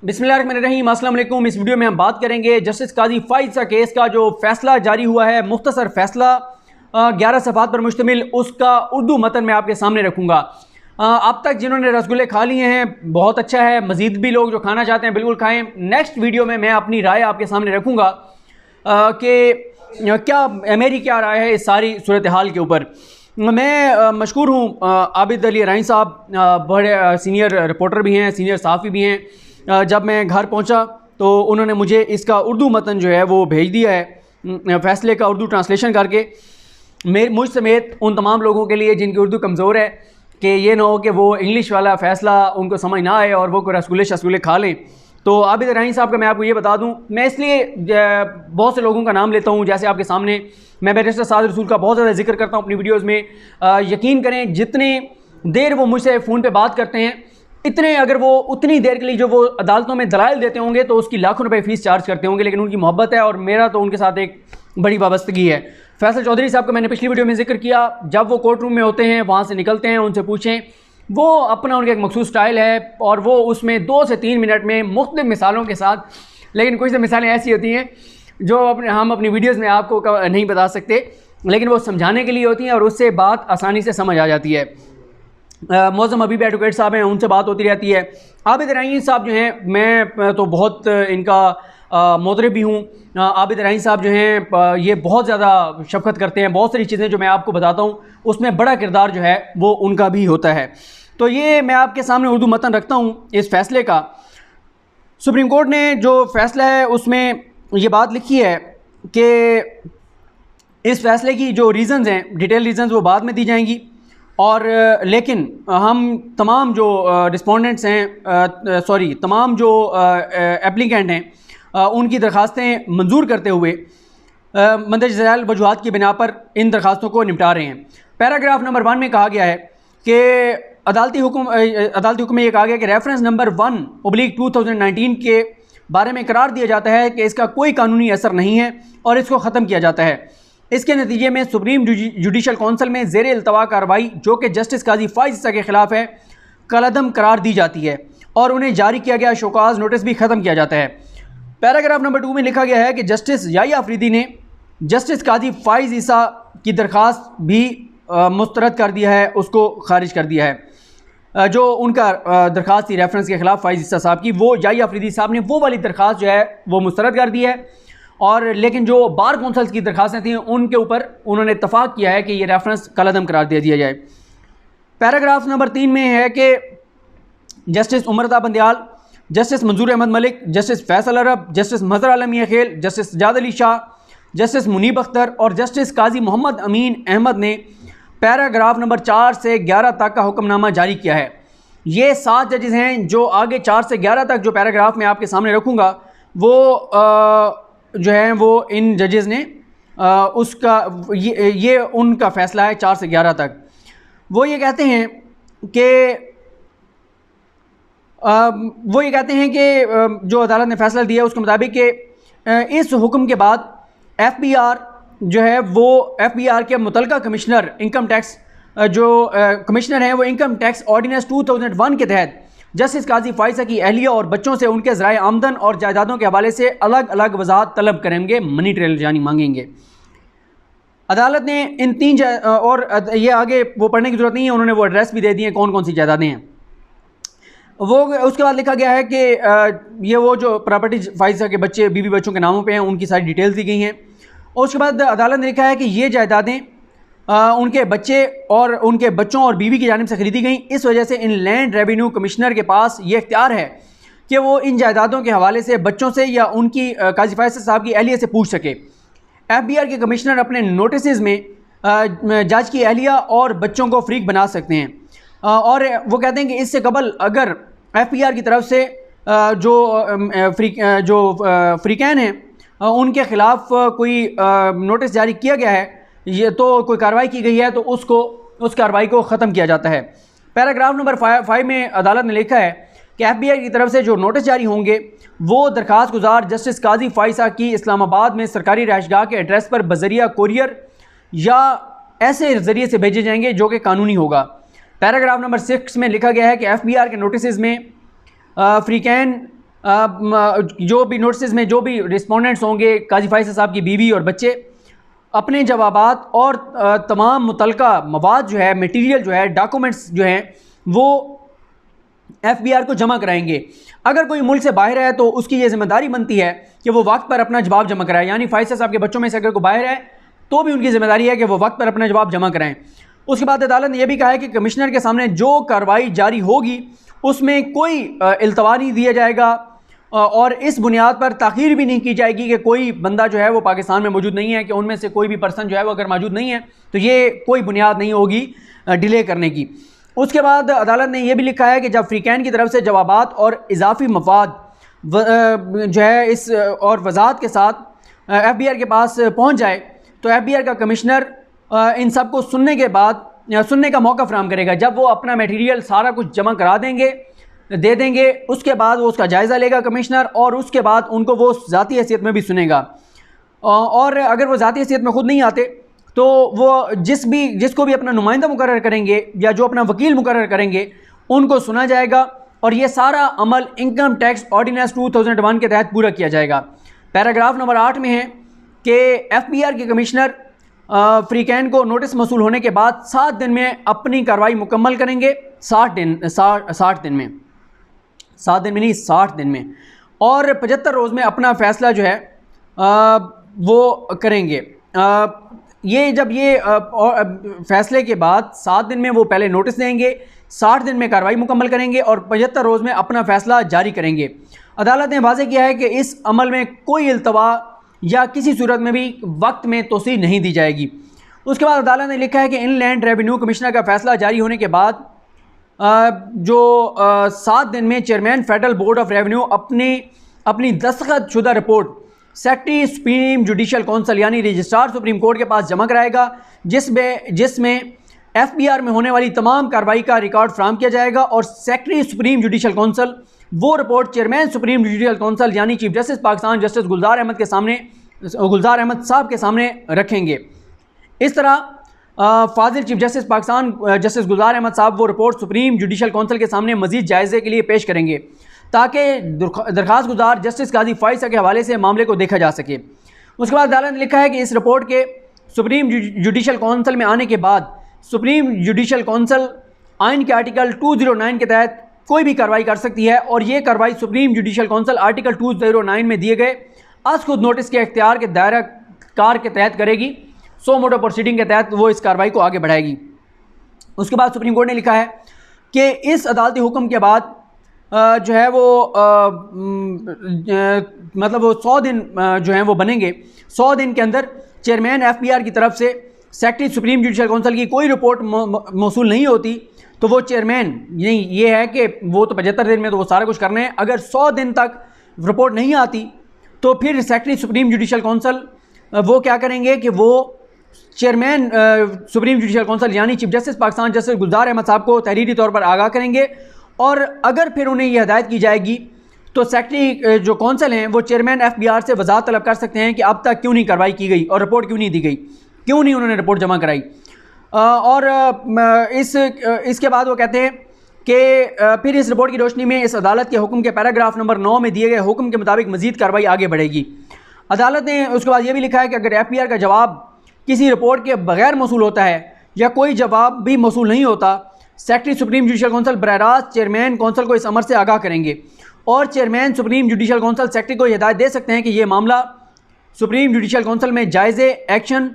बिस्मिल्लाहिर्रहमानिर्रहीम, अस्सलाम वालेकुम। इस वीडियो में हम बात करेंगे जस्टिस काजी फ़ाइज़ केस का जो फ़ैसला जारी हुआ है, मुख्तसर फ़ैसला 11 सफ़हात पर मुश्तमिल, उसका उर्दू मतन मैं आपके सामने रखूँगा। अब तक जिन्होंने रसगुल्ले खा लिए हैं बहुत अच्छा है, मज़ीद भी लोग जो खाना चाहते हैं बिल्कुल खाएँ। नेक्स्ट वीडियो में मैं अपनी राय आपके सामने रखूँगा कि क्या मेरी क्या राय है इस सारी सूरत हाल के ऊपर। मैं मशकूर हूँ आबिद अली राही साहब, बड़े सीनियर रिपोर्टर भी हैं, सीनियर सहाफ़ी भी हैं। जब मैं घर पहुँचा तो उन्होंने मुझे इसका उर्दू मतन जो है वो भेज दिया है, फ़ैसले का उर्दू ट्रांसलेशन करके मुझ समेत उन तमाम लोगों के लिए जिनकी उर्दू कमज़ोर है, कि ये ना हो कि वो इंग्लिश वाला फ़ैसला उनको समझ ना आए और वो कोई रसगुल्ले शसगुल्ले खा लें। तो आबिद राही साहब का मैं आपको ये बता दूं, मैं इसलिए बहुत से लोगों का नाम लेता हूं, जैसे आपके सामने मैं बैरिस्टर साद रसूल का बहुत ज़्यादा जिक्र करता हूं अपनी वीडियोस में। यकीन करें जितने देर वो मुझसे फ़ोन पे बात करते हैं, इतने अगर वो उतनी देर के लिए जो वो अदालतों में दलाइल देते होंगे तो उसकी लाखों रुपए फ़ीस चार्ज करते होंगे, लेकिन उनकी मोहब्बत है और मेरा तो उनके साथ एक बड़ी वाबस्तगी है। फैसल चौधरी साहब का मैंने पिछली वीडियो में जिक्र किया, जब वो कोर्ट रूम में होते हैं, वहाँ से निकलते हैं, उनसे पूछें, वो अपना उनका एक मखसूस स्टाइल है और वो उसमें 2 से 3 मिनट में मुख्तलिफ मिसालों के साथ, लेकिन कुछ मिसालें ऐसी होती हैं जो हम अपनी वीडियोज़ में आपको नहीं बता सकते, लेकिन वो समझाने के लिए होती हैं और उससे बात आसानी से समझ आ जाती है। मौज़म हबीब एडवोकेट साहब हैं, उनसे बात होती रहती है। आबिद राही साहब जो हैं, मैं तो बहुत इनका मोतरब भी हूँ। आबिद राही साहब जो हैं ये बहुत ज़्यादा शफ़क़त करते हैं, बहुत सारी चीज़ें जो मैं आपको बताता हूँ उसमें बड़ा किरदार जो है वो उनका भी होता है। तो ये मैं आपके सामने उर्दू मतन रखता हूँ इस फ़ैसले का। सुप्रीम कोर्ट ने जो फ़ैसला है उसमें ये बात लिखी है कि इस फ़ैसले की जो रीज़न्स हैं, डिटेल रीज़न्स वो बाद में दी जाएंगी, और लेकिन हम तमाम जो रिस्पोंडेंट्स हैं, तमाम जो एप्लीकेंट हैं, उनकी दरख्वास्तें मंजूर करते हुए मंदरज ज़ैल वजूहात की बिना पर इन दरख्वास्तों को निपटा रहे हैं। पैराग्राफ नंबर 1 में कहा गया है कि अदालती हुक्म में ये कहा गया कि रेफरेंस नंबर 1/2019 के बारे में करार दिया जाता है कि इसका कोई कानूनी असर नहीं है और इसको ख़त्म किया जाता है। इसके नतीजे में सुप्रीम जुडिशल कौंसिल में ज़ेर इल्तवा कार्रवाई जो कि जस्टिस काजी फ़ाइज़ के ख़िलाफ़ है, कलअदम करार दी जाती है और उन्हें जारी किया गया शोकाज़ नोटिस भी ख़त्म किया जाता है। पैराग्राफ नंबर 2 में लिखा गया है कि जस्टिस याहिया अफरीदी ने जस्टिस काजी फ़ाइज़ ईसा की दरख्वास्त भी मुस्तरद कर दिया है, उसको खारिज कर दिया है। जो उनका दरख्वास्त थी रेफरेंस के ख़िलाफ़ फ़ाइज़ ईसा साहब की, वो याहिया अफरीदी साहब ने वो वाली दरख्वास्त जो है वो मुस्तरद कर दी है, और लेकिन जो बार कौंसिल्स की दरख्वास्तें थीं उनके ऊपर उन्होंने इत्तफ़ाक़ किया है कि ये रेफरेंस कलअदम करार दे दिया जाए। पैराग्राफ नंबर 3 में है कि जस्टिस उमर बंदयाल, जस्टिस मंजूर अहमद मलिक, जस्टिस फैसल अरब, जस्टिस मज़हर आलम खेल, जस्टिस सजाद अली शाह, जस्टिस मुनीब अख्तर और जस्टिस काजी मोहम्मद अमीन अहमद ने पैराग्राफ नंबर 4 से 11 तक का हुक्मनामा जारी किया है। ये 7 जजेस हैं जो आगे 4 से 11 तक जो पैराग्राफ मैं आपके सामने रखूँगा वो जो है वो इन जजेस ने उसका ये उनका फ़ैसला है 4 से 11 तक। वो ये कहते हैं कि जो अदालत ने फ़ैसला दिया उसके मुताबिक कि इस हुक्म के बाद FBI जो है वो FBI के मुतलका कमिश्नर इनकम टैक्स जो कमिश्नर हैं वो इनकम टैक्स ऑर्डिनेंस 2001 के तहत जस्टिस काजी फ़ाइज़ की अहलिया और बच्चों से उनके ज़राए आमदन और जायदादों के हवाले से अलग अलग वजाहत तलब करेंगे, मनी ट्रेल यानी मांगेंगे। अदालत ने इन 3 और ये आगे वो पढ़ने की ज़रूरत नहीं है, उन्होंने वो एड्रेस भी दे दिए कौन कौन सी जायदादें हैं। वो उसके बाद लिखा गया है कि ये वो जो प्रॉपर्टीज फ़ाइज़ के बच्चे बीवी बच्चों के नामों पे हैं उनकी सारी डिटेल्स दी गई हैं। और उसके बाद अदालत ने लिखा है कि ये जायदादें उनके बच्चे और उनके बच्चों और बीवी की जानिब से ख़रीदी गई, इस वजह से इन लैंड रेवेन्यू कमिश्नर के पास ये इख्तियार है कि वो इन जायदादों के हवाले से बच्चों से या उनकी काजी फ़ाइज़ साहब की अहलिया से पूछ सके। FBI के कमिश्नर अपने नोटिस में जज की अहलिया और बच्चों को फ़रीक बना सकते हैं, और वो कहते हैं कि इससे कबल अगर FBI की तरफ से जो फ़रीकैन हैं उनके ख़िलाफ़ कोई नोटिस जारी किया गया है, ये तो कोई कार्रवाई की गई है तो उस कार्रवाई को ख़त्म किया जाता है। पैराग्राफ नंबर 5 में अदालत ने लिखा है कि FBI की तरफ से जो नोटिस जारी होंगे वो दरख्वास्त गुजार जस्टिस काजी फ़ाइज़ की इस्लामाबाद में सरकारी रहायशगाह के एड्रेस पर बज़रिया कोरियर या ऐसे ज़रिए से भेजे जाएंगे जो कि कानूनी होगा। पैराग्राफ नंबर 6 में लिखा गया है कि FBI के नोटिस में फ़रीकैन जो भी नोटिस में जो भी रिस्पोंडेंट्स होंगे, काजी फैसल साहब की बीवी और बच्चे, अपने जवाबात और तमाम मुतलका मवाद जो है, मटीरियल जो है, डॉक्यूमेंट्स जो हैं, वो FBI को जमा कराएंगे। अगर कोई मुल्क से बाहर है तो उसकी ये जिम्मेदारी बनती है कि वो वक्त पर अपना जवाब जमा कराए। यानी फैसल साहब के बच्चों में से अगर कोई बाहर है तो भी उनकी जिम्मेदारी है कि वो वक्त पर अपना जवाब जमा कराएं। उसके बाद अदालत ने यह भी कहा है कि कमिश्नर के सामने जो कार्रवाई जारी होगी उसमें कोई इल्तवा नहीं दिया जाएगा और इस बुनियाद पर ताख़ीर भी नहीं की जाएगी कि कोई बंदा जो है वो पाकिस्तान में मौजूद नहीं है, कि उनमें से कोई भी पर्सन जो है वो अगर मौजूद नहीं है तो ये कोई बुनियाद नहीं होगी डिले करने की। उसके बाद अदालत ने यह भी लिखा है कि जब फ्रीकैन की तरफ से जवाबात और इजाफी मफाद जो है इस और वजाहत के साथ FBI के पास पहुँच जाए तो FBI का कमिश्नर इन सब को सुनने के बाद सुनने का मौका फराहम करेगा। जब वो अपना मटेरियल सारा कुछ जमा करा देंगे, दे देंगे, उसके बाद वो उसका जायज़ा लेगा कमिश्नर और उसके बाद उनको वो ज़ाती हैसियत में भी सुनेगा। और अगर वो ज़ाती हैसियत में ख़ुद नहीं आते तो वो जिसको भी अपना नुमाइंदा मुकर्रर करेंगे या जो अपना वकील मुकर्रर करेंगे उनको सुना जाएगा और ये सारा अमल इनकम टैक्स ऑर्डिनेंस 2001 के तहत पूरा किया जाएगा। पैराग्राफ नंबर 8 में है कि FBI के कमिश्नर फ्रीकैन को नोटिस मौसूल होने के बाद 7 दिन में अपनी कार्रवाई मुकम्मल करेंगे। 60 दिन में नहीं, 60 दिन में, और 75 रोज़ में अपना फ़ैसला जो है वो करेंगे। ये जब ये फ़ैसले के बाद 7 दिन में वो पहले नोटिस देंगे, 60 दिन में कार्रवाई मुकम्मल करेंगे और 75 रोज़ में अपना फ़ैसला जारी करेंगे। अदालत ने वाज़ेह किया है कि इस अमल में कोई इल्तवा या किसी सूरत में भी वक्त में तोसी नहीं दी जाएगी। उसके बाद अदालत ने लिखा है कि इनलैंड रेवेन्यू कमिश्नर का फ़ैसला जारी होने के बाद जो 7 दिन में chairman federal board of revenue अपनी दस्तखत शुदा report secretary supreme judicial council यानी रजिस्ट्रार सुप्रीम कोर्ट के पास जमा कराएगा, जिसमें FBI में होने वाली तमाम कार्रवाई का रिकॉर्ड फ्राहम किया जाएगा और सेक्रेटरी सुप्रीम जुडिशल काउंसिल वो report chairman supreme judicial council यानी चीफ जस्टिस पाकिस्तान जस्टिस गुलजार अहमद साहब के सामने रखेंगे। इस तरह फाजिल चीफ जस्टिस पाकिस्तान जस्टिस गुलजार अहमद साहब वो रिपोर्ट सुप्रीम जुडिशल काउंसिल के सामने मजीद जायजे के लिए पेश करेंगे ताकि दरख्वास्त गुजार जस्टिस काजी फैसल के हवाले से मामले को देखा जा सके। उसके बाद अदालत ने लिखा है कि इस रिपोर्ट के सुप्रीम जुडिशल काउंसिल में आने के बाद सुप्रीम जुडिशल काउंसिल आइन के आर्टिकल 209 के तहत कोई भी कार्रवाई कर सकती है और ये कार्रवाई सुप्रीम जुडिशल काउंसिल आर्टिकल 209 में दिए गए आज खुद नोटिस के इख्तियार के दायरा कार के तहत करेगी। सो मोटो प्रोसीडिंग के तहत वो इस कार्रवाई को आगे बढ़ाएगी। उसके बाद सुप्रीम कोर्ट ने लिखा है कि इस अदालती हुक्म के बाद जो है वो मतलब वो 100 दिन जो हैं वो बनेंगे। 100 दिन के अंदर चेयरमैन FBI की तरफ से सेक्रेटरी सुप्रीम जुडिशल काउंसिल की कोई रिपोर्ट मौसूल नहीं होती तो वो चेयरमैन ये है कि वो तो 75 दिन में तो वो सारा कुछ करना है। अगर 100 दिन तक रिपोर्ट नहीं आती तो फिर सेक्रेटरी सुप्रीम जुडिशल काउंसिल वो क्या करेंगे कि वो चेयरमैन सुप्रीम जुडिशल काउंसिल यानी चीफ जस्टिस पाकिस्तान जस्टिस गुलजार अहमद साहब को तहरीरी तौर पर आगाह करेंगे और अगर फिर उन्हें यह हिदायत की जाएगी तो सेक्रेटरी जो काउंसिल हैं वो चेयरमैन FBI से वजाहत तलब कर सकते हैं कि अब तक क्यों नहीं कार्रवाई की गई और रिपोर्ट क्यों नहीं दी गई, क्यों नहीं उन्होंने रिपोर्ट जमा कराई। और इसके बाद वो कहते हैं कि फिर इस रिपोर्ट की रोशनी में इस अदालत के हुक्म के पैराग्राफ नंबर 9 में दिए गए हुक्म के मुताबिक मजीद कार्रवाई आगे बढ़ेगी। अदालत ने उसके बाद ये भी लिखा है कि अगर FBI का जवाब किसी रिपोर्ट के बगैर मौसूल होता है या कोई जवाब भी मौसूल नहीं होता, सेक्रेटरी सुप्रीम जुडिशल काउंसिल बराह रास्त चेयरमैन काउंसिल को इस अमर से आगाह करेंगे और chairman supreme judicial council secretary को हिदायत दे सकते हैं कि यह मामला सुप्रीम जुडिशल काउंसिल में जायज़े एक्शन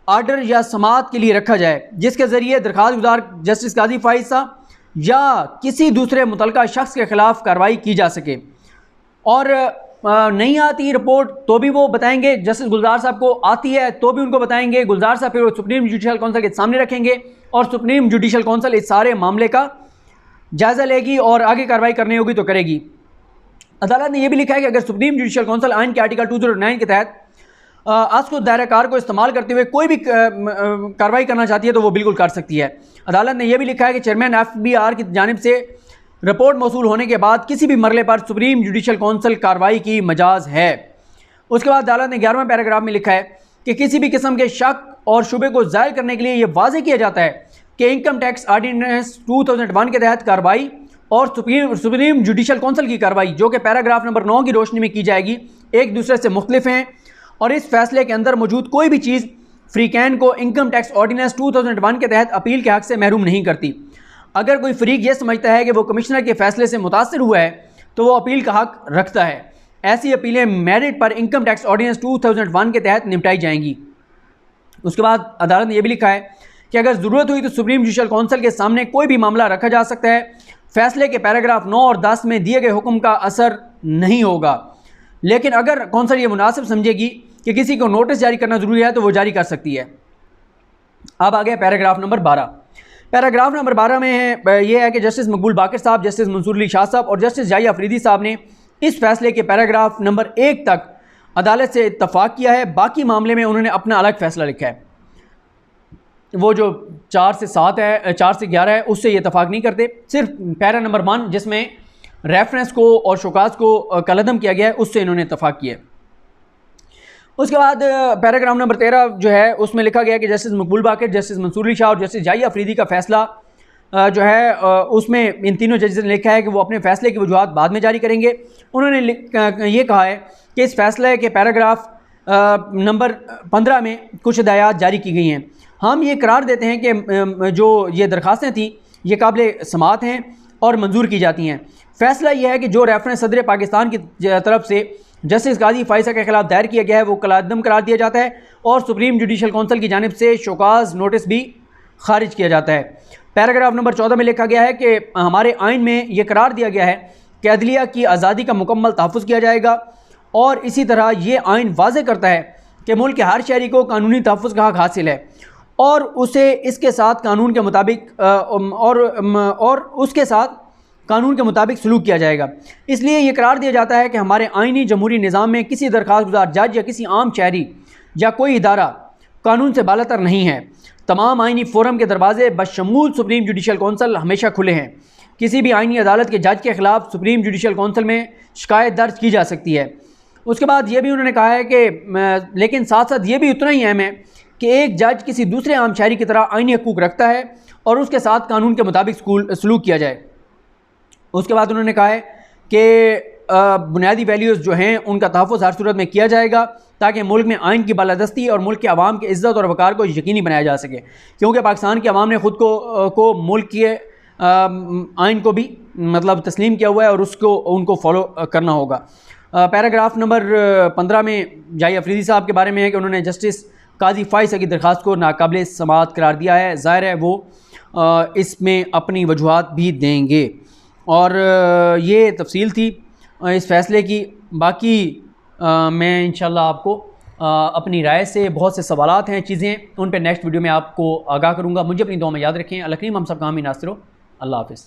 आर्डर या समाअत के लिए रखा जाए, जिसके ज़रिए दरख्वास्त गुजार जस्टिस काजी फैसल या किसी दूसरे मुतलका शख्स के ख़िलाफ़ कार्रवाई की जा सके। और नहीं आती रिपोर्ट तो भी वो बताएंगे, जस्टिस गुलजार साहब को आती है तो भी उनको बताएंगे। गुलजार साहब फिर वो सुप्रीम जुडिशल काउंसिल के सामने रखेंगे और सुप्रीम जुडिशल काउंसिल इस सारे मामले का जायज़ा लेगी और आगे कार्रवाई करनी होगी तो करेगी। अदालत ने यह भी लिखा है कि अगर सुप्रीम जुडिशल काउंसिल आइन के आर्टिकल 209 के तहत आज को दायरा कार को इस्तेमाल करते हुए कोई भी कार्रवाई करना चाहती है तो वो बिल्कुल कर सकती है। अदालत ने यह भी लिखा है कि चेयरमैन FBI की जानिब से रिपोर्ट मौसूल होने के बाद किसी भी मरले पर सुप्रीम जुडिशल काउंसिल कार्रवाई की मजाज है। उसके बाद अदालत ने 11वें पैराग्राफ में लिखा है कि किसी भी किस्म के शक और शुबे को ज़ाहिर करने के लिए यह वाज़ेह किया जाता है कि इनकम टैक्स ऑर्डिनेंस 2001 के तहत कार्रवाई और सुप्रीम जुडिशल काउंसिल की कार्रवाई जो कि पैराग्राफ नंबर 9 की रोशनी में की जाएगी, एक दूसरे से मुख्तलिफ हैं और इस फैसले के अंदर मौजूद कोई भी चीज़ फ्रीकैन को इनकम टैक्स ऑर्डिनेंस 2001 के तहत अपील के हक से महरूम नहीं करती। अगर कोई फरीक ये समझता है कि वो कमिश्नर के फैसले से मुतासर हुआ है तो वो अपील का हक रखता है। ऐसी अपीलें मेरिट पर इनकम टैक्स ऑर्डिनेंस 2001 के तहत निपटाई जाएंगी। उसके बाद अदालत ने यह भी लिखा है कि अगर ज़रूरत हुई तो सुप्रीम जुडिशल काउंसिल के सामने कोई भी मामला रखा जा सकता है। फैसले के पैराग्राफ 9 और 10 में दिए गए हुक्म का असर नहीं होगा, लेकिन अगर कौंसिल ये मुनासिब समझेगी कि किसी को नोटिस जारी करना ज़रूरी है तो वो जारी कर सकती है। अब आ गया पैराग्राफ नंबर 12। पैराग्राफ नंबर 12 में यह है कि जस्टिस मकबूल बाकर साहब, जस्टिस मंसूर अली शाह साहब और जस्टिस जाहिया अफरीदी साहब ने इस फैसले के पैराग्राफ नंबर 1 तक अदालत से इत्तफाक किया है। बाकी मामले में उन्होंने अपना अलग फैसला लिखा है। वो जो 4 से 7 है, 4 से 11 है, उससे ये इत्तफाक नहीं करते। सिर्फ पैरा नंबर 1 जिसमें रेफरेंस को और शोकाज को कलअदम किया गया है उससे इन्होंने इत्तफाक किया है। उसके बाद पैराग्राफ नंबर 13 जो है उसमें लिखा गया कि जस्टिस मकबूल बाकर, जस्टिस मंसूर अली शाह और जस्टिस जाहिया अफरीदी का फैसला जो है उसमें इन तीनों जजेस ने लिखा है कि वो अपने फैसले की वजूहात बाद में जारी करेंगे। उन्होंने ये कहा है कि इस फैसले के पैराग्राफ नंबर 15 में कुछ हिदायत जारी की गई हैं। हम ये करार देते हैं कि जो ये दरख्वास्तें थीं ये काबिल समाअत हैं और मंजूर की जाती हैं। फैसला यह है कि जो रेफरेंस सदर पाकिस्तान की तरफ से जस्टिस काजी फाइसा के खिलाफ दायर किया गया है वो कलअदम करार दिया जाता है और सुप्रीम जुडिशल काउंसिल की जानिब से शोकाज नोटिस भी खारिज किया जाता है। पैराग्राफ नंबर 14 में लिखा गया है कि हमारे आइन में ये करार दिया गया है कि अदलिया की आज़ादी का मुकम्मल तहफ़्फ़ुज़ किया जाएगा और इसी तरह ये आइन वाज़े करता है कि मुल्क के हर शहरी को कानूनी तहफ़्फ़ुज़ का हक हासिल है और उसे इसके साथ कानून के मुताबिक और उसके साथ कानून के मुताबिक सलूक किया जाएगा। इसलिए ये करार दिया जाता है कि हमारे आइनी जमहूरी निज़ाम में किसी दरख्वास्त गुजार जज या किसी आम शहरी या कोई इदारा कानून से बालातर नहीं है। तमाम आइनी फोरम के दरवाजे बशमूल सुप्रीम जुडिशल काउंसिल हमेशा खुले हैं। किसी भी आइनी अदालत के जज के ख़िलाफ़ सुप्रीम जुडिशल काउंसिल में शिकायत दर्ज की जा सकती है। उसके बाद ये भी उन्होंने कहा है कि लेकिन साथ साथ ये भी उतना ही अहम है कि एक जज किसी दूसरे आम शहरी की तरह आइनी हकूक़ रखता है और उसके साथ कानून के मुताबिक सलूक किया जाए। उसके बाद उन्होंने कहा है कि बुनियादी वैल्यूज़ जो हैं उनका तहफ़्फ़ुज़ हर सूरत में किया जाएगा ताकि मुल्क में आइन की बालादस्ती और मुल्क के अवाम की इज़्ज़त और वक़ार को यकीनी बनाया जा सके, क्योंकि पाकिस्तान के अवाम ने ख़ुद को मुल्क के आइन को भी मतलब तस्लीम किया हुआ है और उसको उनको फॉलो करना होगा। पैराग्राफ नंबर 15 में जाहिया अफरीदी साहब के बारे में है कि उन्होंने जस्टिस काजी फाइसा की दरख्वास्त को नाकाबिल समाअत करार दिया है। ज़ाहिर है वो इसमें अपनी वजूहात भी देंगे और ये तफसील थी इस फ़ैसले की। बाकी मैं इंशाल्लाह आपको अपनी राय से बहुत से सवालात हैं, चीज़ें उन पर नेक्स्ट वीडियो में आपको आगाह करूँगा। मुझे अपनी दुआ में याद रखें। अल्लाह करीम हम सब का हामी नासिर हो। अल्लाह हाफ़िज़।